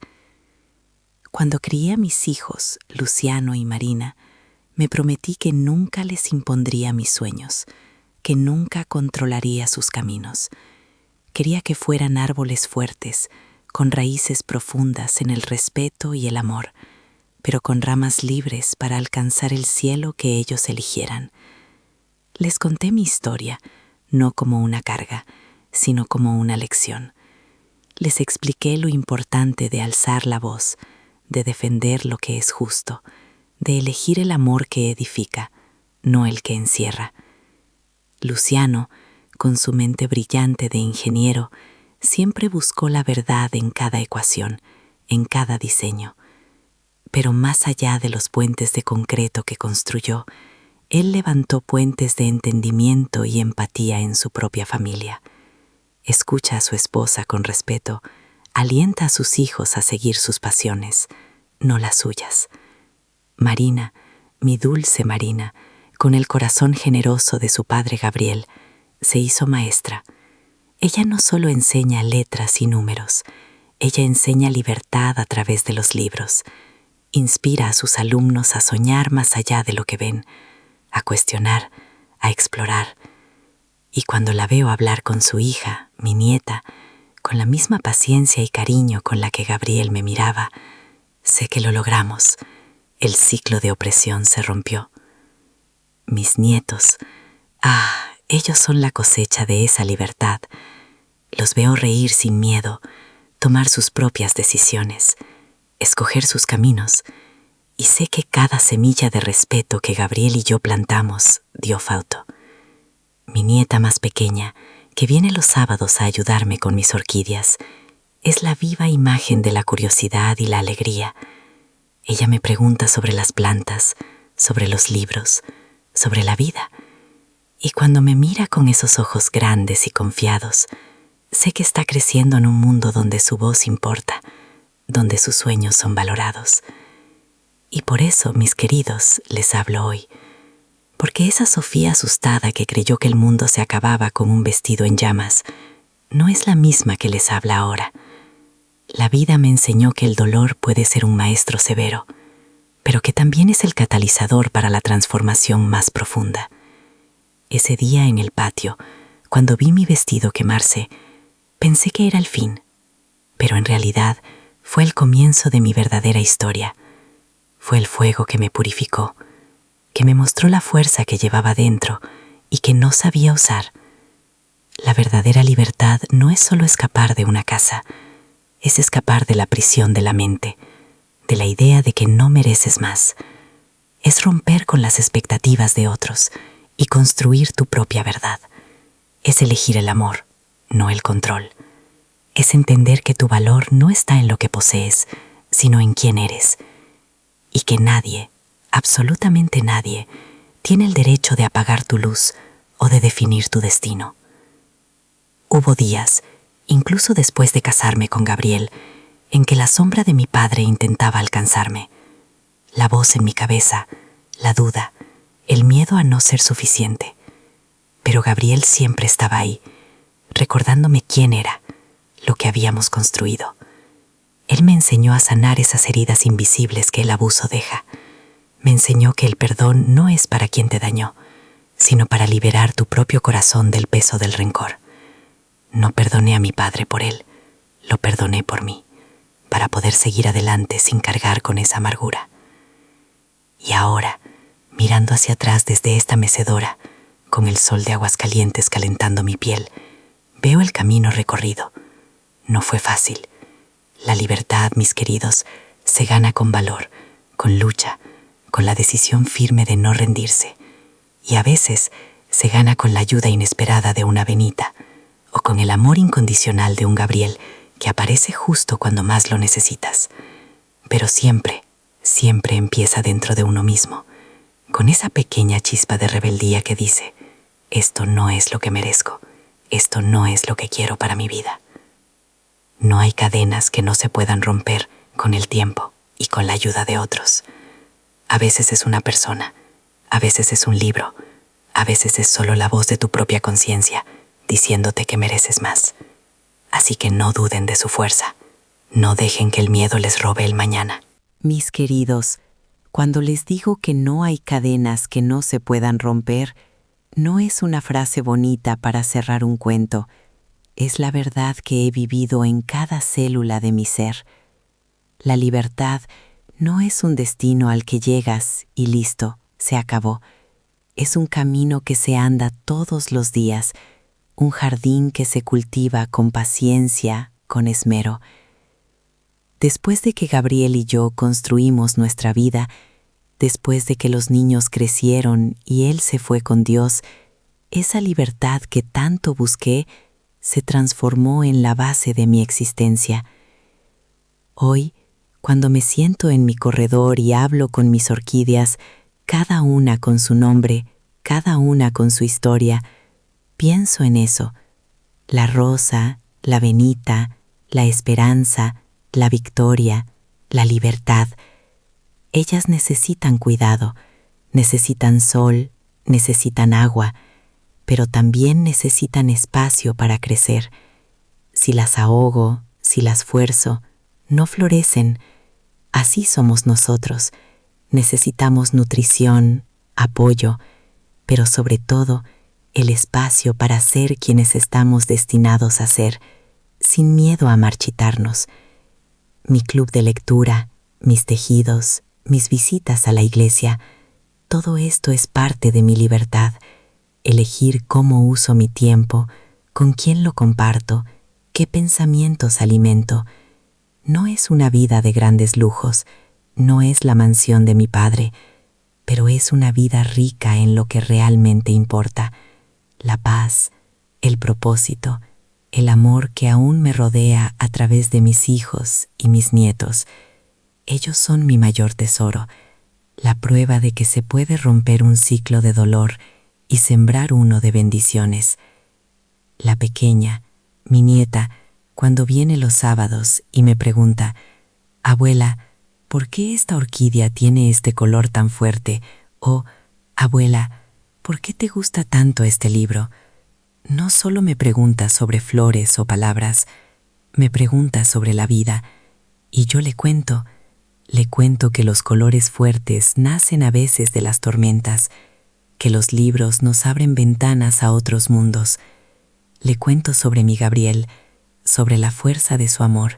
Cuando crié a mis hijos, Luciano y Marina, me prometí que nunca les impondría mis sueños, que nunca controlaría sus caminos. Quería que fueran árboles fuertes, con raíces profundas en el respeto y el amor, pero con ramas libres para alcanzar el cielo que ellos eligieran. Les conté mi historia, no como una carga, sino como una lección. Les expliqué lo importante de alzar la voz, de defender lo que es justo, de elegir el amor que edifica, no el que encierra. Luciano, con su mente brillante de ingeniero, siempre buscó la verdad en cada ecuación, en cada diseño. Pero más allá de los puentes de concreto que construyó, él levantó puentes de entendimiento y empatía en su propia familia. Escucha a su esposa con respeto, alienta a sus hijos a seguir sus pasiones, no las suyas. Marina, mi dulce Marina, con el corazón generoso de su padre Gabriel, se hizo maestra. Ella no solo enseña letras y números, ella enseña libertad a través de los libros. Inspira a sus alumnos a soñar más allá de lo que ven, a cuestionar, a explorar. Y cuando la veo hablar con su hija, mi nieta, con la misma paciencia y cariño con la que Gabriel me miraba, sé que lo logramos. El ciclo de opresión se rompió. Mis nietos, ellos son la cosecha de esa libertad. Los veo reír sin miedo, tomar sus propias decisiones, escoger sus caminos, y sé que cada semilla de respeto que Gabriel y yo plantamos dio fruto. Mi nieta más pequeña, que viene los sábados a ayudarme con mis orquídeas, es la viva imagen de la curiosidad y la alegría. Ella me pregunta sobre las plantas, sobre los libros, sobre la vida. Y cuando me mira con esos ojos grandes y confiados, sé que está creciendo en un mundo donde su voz importa, donde sus sueños son valorados. Y por eso, mis queridos, les hablo hoy. Porque esa Sofía asustada que creyó que el mundo se acababa con un vestido en llamas, no es la misma que les habla ahora. La vida me enseñó que el dolor puede ser un maestro severo, pero que también es el catalizador para la transformación más profunda. Ese día en el patio, cuando vi mi vestido quemarse, pensé que era el fin, pero en realidad fue el comienzo de mi verdadera historia. Fue el fuego que me purificó, que me mostró la fuerza que llevaba dentro y que no sabía usar. La verdadera libertad no es solo escapar de una casa, es escapar de la prisión de la mente, de la idea de que no mereces más. Es romper con las expectativas de otros y construir tu propia verdad. Es elegir el amor, no el control. Es entender que tu valor no está en lo que posees, sino en quién eres, y que nadie, absolutamente nadie, tiene el derecho de apagar tu luz o de definir tu destino. Hubo días, incluso después de casarme con Gabriel, en que la sombra de mi padre intentaba alcanzarme. La voz en mi cabeza, la duda, el miedo a no ser suficiente. Pero Gabriel siempre estaba ahí, recordándome quién era, lo que habíamos construido. Él me enseñó a sanar esas heridas invisibles que el abuso deja. Me enseñó que el perdón no es para quien te dañó, sino para liberar tu propio corazón del peso del rencor. No perdoné a mi padre por él, lo perdoné por mí, para poder seguir adelante sin cargar con esa amargura. Y ahora, mirando hacia atrás desde esta mecedora, con el sol de Aguascalientes calentando mi piel, veo el camino recorrido. No fue fácil. La libertad, mis queridos, se gana con valor, con lucha, con la decisión firme de no rendirse. Y a veces se gana con la ayuda inesperada de una Benita, o con el amor incondicional de un Gabriel que aparece justo cuando más lo necesitas. Pero siempre, siempre empieza dentro de uno mismo, con esa pequeña chispa de rebeldía que dice: esto no es lo que merezco, esto no es lo que quiero para mi vida. No hay cadenas que no se puedan romper con el tiempo y con la ayuda de otros. A veces es una persona, a veces es un libro, a veces es solo la voz de tu propia conciencia diciéndote que mereces más. Así que no duden de su fuerza, no dejen que el miedo les robe el mañana. Mis queridos, cuando les digo que no hay cadenas que no se puedan romper, no es una frase bonita para cerrar un cuento, es la verdad que he vivido en cada célula de mi ser. La libertad no es un destino al que llegas y listo, se acabó. Es un camino que se anda todos los días, un jardín que se cultiva con paciencia, con esmero. Después de que Gabriel y yo construimos nuestra vida, después de que los niños crecieron y él se fue con Dios, esa libertad que tanto busqué se transformó en la base de mi existencia. Hoy, cuando me siento en mi corredor y hablo con mis orquídeas, cada una con su nombre, cada una con su historia, pienso en eso: la rosa, la Benita, la esperanza, la victoria, la libertad. Ellas necesitan cuidado, necesitan sol, necesitan agua, pero también necesitan espacio para crecer. Si las ahogo, si las fuerzo, no florecen. Así somos nosotros. Necesitamos nutrición, apoyo, pero sobre todo el espacio para ser quienes estamos destinados a ser, sin miedo a marchitarnos. Mi club de lectura, mis tejidos, mis visitas a la iglesia, todo esto es parte de mi libertad. Elegir cómo uso mi tiempo, con quién lo comparto, qué pensamientos alimento. No es una vida de grandes lujos, no es la mansión de mi padre, pero es una vida rica en lo que realmente importa: la paz, el propósito, el amor que aún me rodea a través de mis hijos y mis nietos. Ellos son mi mayor tesoro, la prueba de que se puede romper un ciclo de dolor y sembrar uno de bendiciones. La pequeña, mi nieta, cuando viene los sábados y me pregunta: «Abuela, ¿por qué esta orquídea tiene este color tan fuerte?», o «Abuela, ¿por qué te gusta tanto este libro?», no solo me pregunta sobre flores o palabras, me pregunta sobre la vida, y yo le cuento que los colores fuertes nacen a veces de las tormentas, que los libros nos abren ventanas a otros mundos. Le cuento sobre mi Gabriel, sobre la fuerza de su amor,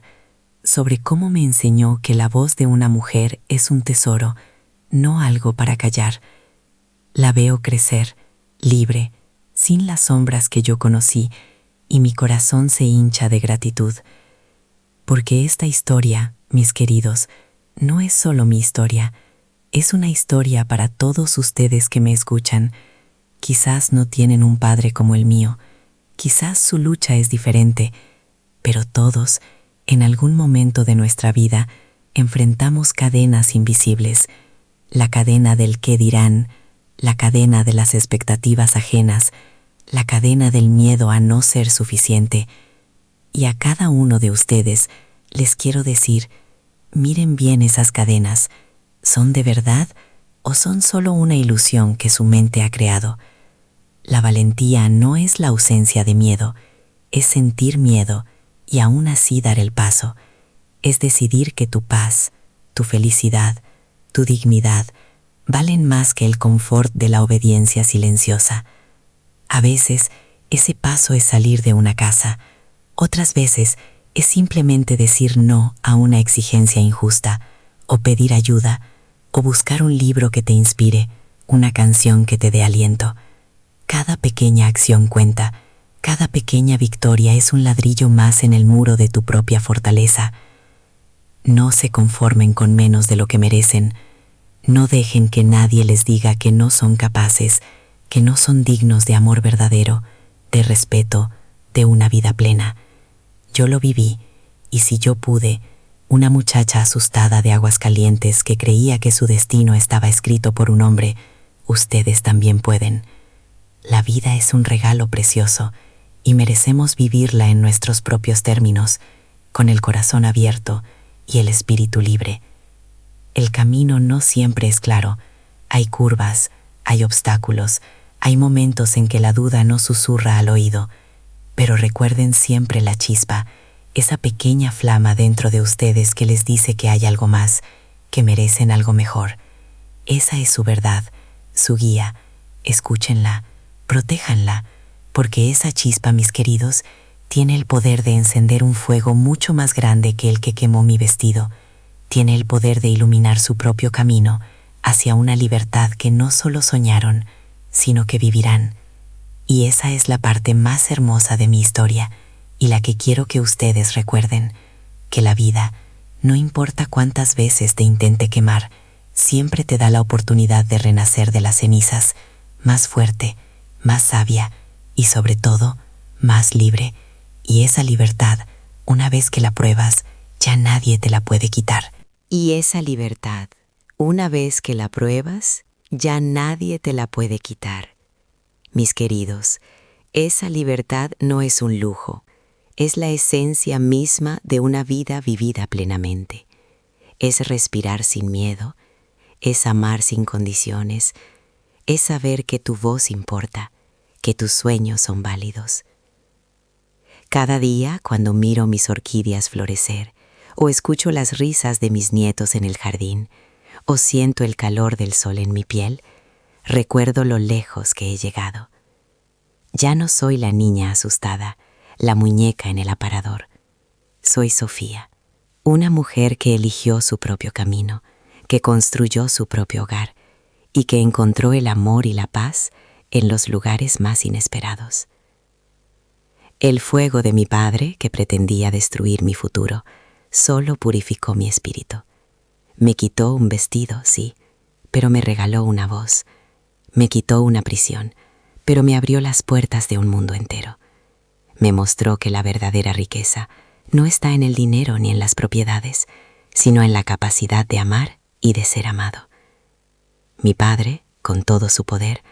sobre cómo me enseñó que la voz de una mujer es un tesoro, no algo para callar. La veo crecer, libre, sin las sombras que yo conocí, y mi corazón se hincha de gratitud. Porque esta historia, mis queridos, no es solo mi historia, es una historia para todos ustedes que me escuchan. Quizás no tienen un padre como el mío, quizás su lucha es diferente, pero todos, en algún momento de nuestra vida, enfrentamos cadenas invisibles: la cadena del qué dirán, la cadena de las expectativas ajenas, la cadena del miedo a no ser suficiente. Y a cada uno de ustedes les quiero decir: miren bien esas cadenas, ¿son de verdad o son solo una ilusión que su mente ha creado? La valentía no es la ausencia de miedo, es sentir miedo y aún así dar el paso. Es decidir que tu paz, tu felicidad, tu dignidad valen más que el confort de la obediencia silenciosa. A veces ese paso es salir de una casa, otras veces es simplemente decir no a una exigencia injusta, o pedir ayuda, o buscar un libro que te inspire, una canción que te dé aliento. Cada pequeña acción cuenta, cada pequeña victoria es un ladrillo más en el muro de tu propia fortaleza. No se conformen con menos de lo que merecen. No dejen que nadie les diga que no son capaces, que no son dignos de amor verdadero, de respeto, de una vida plena. Yo lo viví, y si yo pude, una muchacha asustada de Aguascalientes que creía que su destino estaba escrito por un hombre, ustedes también pueden. La vida es un regalo precioso y merecemos vivirla en nuestros propios términos, con el corazón abierto y el espíritu libre. El camino no siempre es claro, hay curvas, hay obstáculos, hay momentos en que la duda nos susurra al oído, pero recuerden siempre la chispa, esa pequeña flama dentro de ustedes que les dice que hay algo más, que merecen algo mejor. Esa es su verdad, su guía. Escúchenla, protéjanla, porque esa chispa, mis queridos, tiene el poder de encender un fuego mucho más grande que el que quemó mi vestido. Tiene el poder de iluminar su propio camino hacia una libertad que no solo soñaron, sino que vivirán. Y esa es la parte más hermosa de mi historia y la que quiero que ustedes recuerden, que la vida, no importa cuántas veces te intente quemar, siempre te da la oportunidad de renacer de las cenizas, más fuerte, más sabia y sobre todo, más libre. Y esa libertad, una vez que la pruebas, ya nadie te la puede quitar. Y esa libertad, una vez que la pruebas, ya nadie te la puede quitar. Mis queridos, esa libertad no es un lujo, es la esencia misma de una vida vivida plenamente. Es respirar sin miedo, es amar sin condiciones, es saber que tu voz importa, que tus sueños son válidos. Cada día, cuando miro mis orquídeas florecer, o escucho las risas de mis nietos en el jardín, o siento el calor del sol en mi piel, recuerdo lo lejos que he llegado. Ya no soy la niña asustada, la muñeca en el aparador. Soy Sofía, una mujer que eligió su propio camino, que construyó su propio hogar y que encontró el amor y la paz en los lugares más inesperados. El fuego de mi padre, que pretendía destruir mi futuro, solo purificó mi espíritu. Me quitó un vestido, sí, pero me regaló una voz. Me quitó una prisión, pero me abrió las puertas de un mundo entero. Me mostró que la verdadera riqueza no está en el dinero ni en las propiedades, sino en la capacidad de amar y de ser amado. Mi padre, con todo su poder,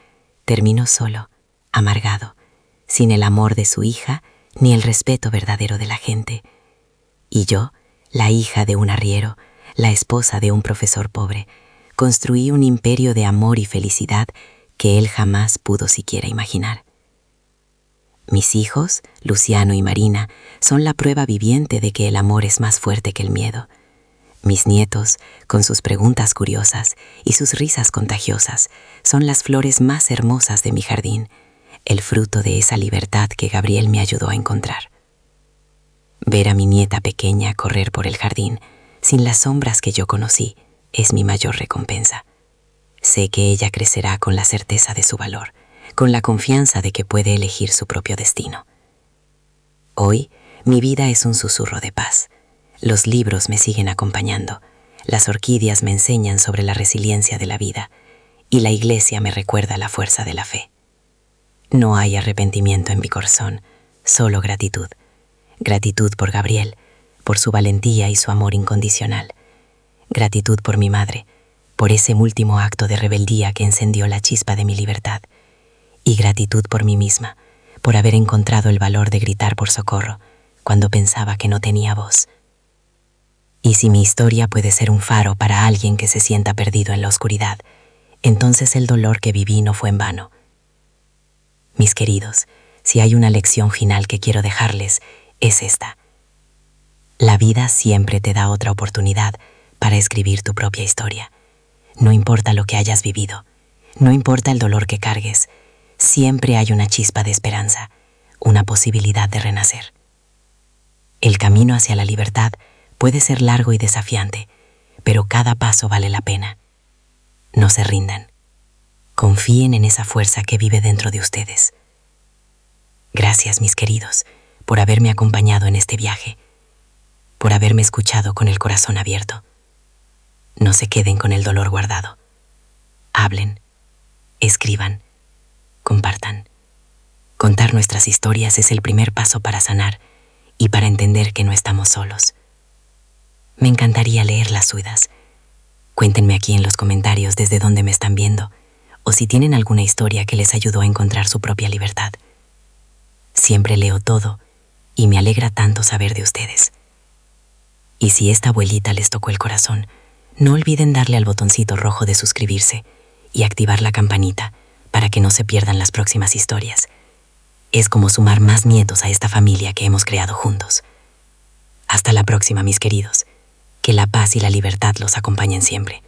terminó solo, amargado, sin el amor de su hija ni el respeto verdadero de la gente. Y yo, la hija de un arriero, la esposa de un profesor pobre, construí un imperio de amor y felicidad que él jamás pudo siquiera imaginar. Mis hijos, Luciano y Marina, son la prueba viviente de que el amor es más fuerte que el miedo. Mis nietos, con sus preguntas curiosas y sus risas contagiosas, son las flores más hermosas de mi jardín, el fruto de esa libertad que Gabriel me ayudó a encontrar. Ver a mi nieta pequeña correr por el jardín, sin las sombras que yo conocí, es mi mayor recompensa. Sé que ella crecerá con la certeza de su valor, con la confianza de que puede elegir su propio destino. Hoy, mi vida es un susurro de paz. Los libros me siguen acompañando, las orquídeas me enseñan sobre la resiliencia de la vida y la iglesia me recuerda la fuerza de la fe. No hay arrepentimiento en mi corazón, solo gratitud. Gratitud por Gabriel, por su valentía y su amor incondicional. Gratitud por mi madre, por ese último acto de rebeldía que encendió la chispa de mi libertad. Y gratitud por mí misma, por haber encontrado el valor de gritar por socorro cuando pensaba que no tenía voz. Y si mi historia puede ser un faro para alguien que se sienta perdido en la oscuridad, entonces el dolor que viví no fue en vano. Mis queridos, si hay una lección final que quiero dejarles, es esta. La vida siempre te da otra oportunidad para escribir tu propia historia. No importa lo que hayas vivido, no importa el dolor que cargues, siempre hay una chispa de esperanza, una posibilidad de renacer. El camino hacia la libertad puede ser largo y desafiante, pero cada paso vale la pena. No se rindan. Confíen en esa fuerza que vive dentro de ustedes. Gracias, mis queridos, por haberme acompañado en este viaje, por haberme escuchado con el corazón abierto. No se queden con el dolor guardado. Hablen, escriban, compartan. Contar nuestras historias es el primer paso para sanar y para entender que no estamos solos. Me encantaría leer las suyas. Cuéntenme aquí en los comentarios desde dónde me están viendo o si tienen alguna historia que les ayudó a encontrar su propia libertad. Siempre leo todo y me alegra tanto saber de ustedes. Y si esta abuelita les tocó el corazón, no olviden darle al botoncito rojo de suscribirse y activar la campanita para que no se pierdan las próximas historias. Es como sumar más nietos a esta familia que hemos creado juntos. Hasta la próxima, mis queridos. Que la paz y la libertad los acompañen siempre.